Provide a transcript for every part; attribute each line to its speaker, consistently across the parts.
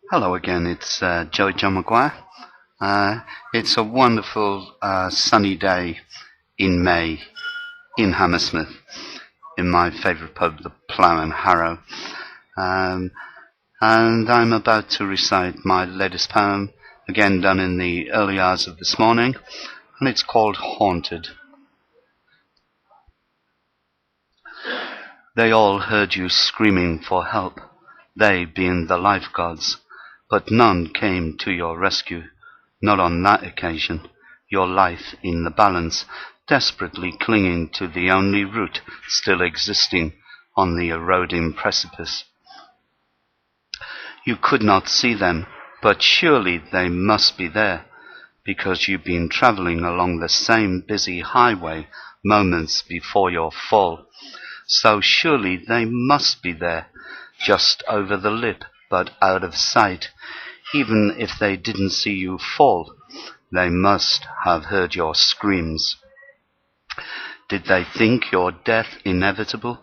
Speaker 1: Hello again, it's Joey John Maguire. It's a wonderful sunny day in May in Hammersmith, in my favourite pub, the Plough and Harrow. Um, and I'm about to recite my latest poem, again done in the early hours of this morning, and it's called Haunted. They all heard you screaming for help, they being the lifeguards, but none came to your rescue, not on that occasion, your life in the balance, desperately clinging to the only route still existing on the eroding precipice. You could not see them, but surely they must be there, because you've been travelling along the same busy highway moments before your fall. So surely they must be there, just over the lip, but out of sight. Even if they didn't see you fall, they must have heard your screams. Did they think your death inevitable,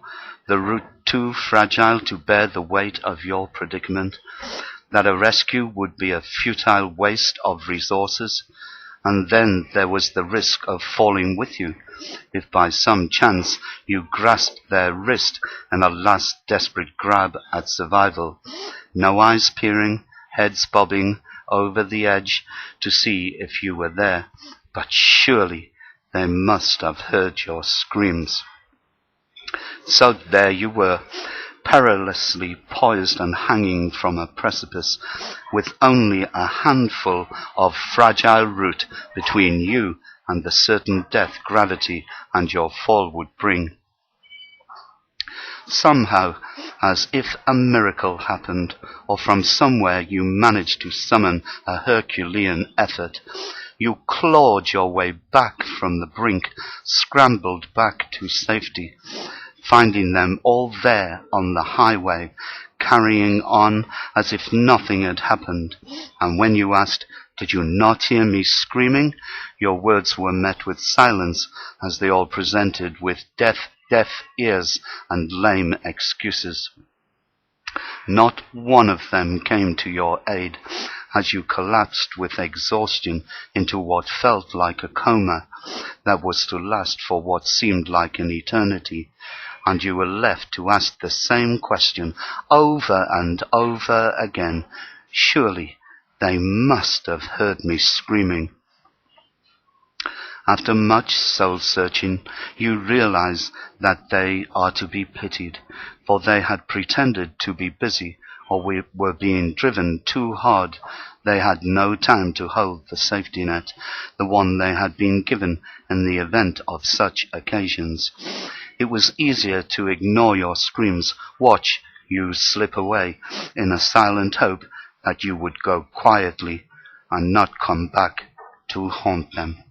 Speaker 1: the route too fragile to bear the weight of your predicament, that a rescue would be a futile waste of resources? And then there was the risk of falling with you, if by some chance you grasped their wrist in a last desperate grab at survival. No eyes peering, heads bobbing over the edge to see if you were there, but surely they must have heard your screams. So there you were, perilously poised and hanging from a precipice, with only a handful of fragile root between you and the certain death gravity and your fall would bring. Somehow, as if a miracle happened, or from somewhere you managed to summon a Herculean effort, you clawed your way back from the brink, scrambled back to safety, finding them all there on the highway, carrying on as if nothing had happened. And when you asked, "Did you not hear me screaming?" your words were met with silence, as they all presented with deaf ears and lame excuses. Not one of them came to your aid, as you collapsed with exhaustion into what felt like a coma that was to last for what seemed like an eternity, and you were left to ask the same question over and over again. Surely they must have heard me screaming. After much soul-searching, you realize that they are to be pitied, for they had pretended to be busy, or were being driven too hard. They had no time to hold the safety net, the one they had been given in the event of such occasions. It was easier to ignore your screams, watch you slip away, in a silent hope that you would go quietly and not come back to haunt them.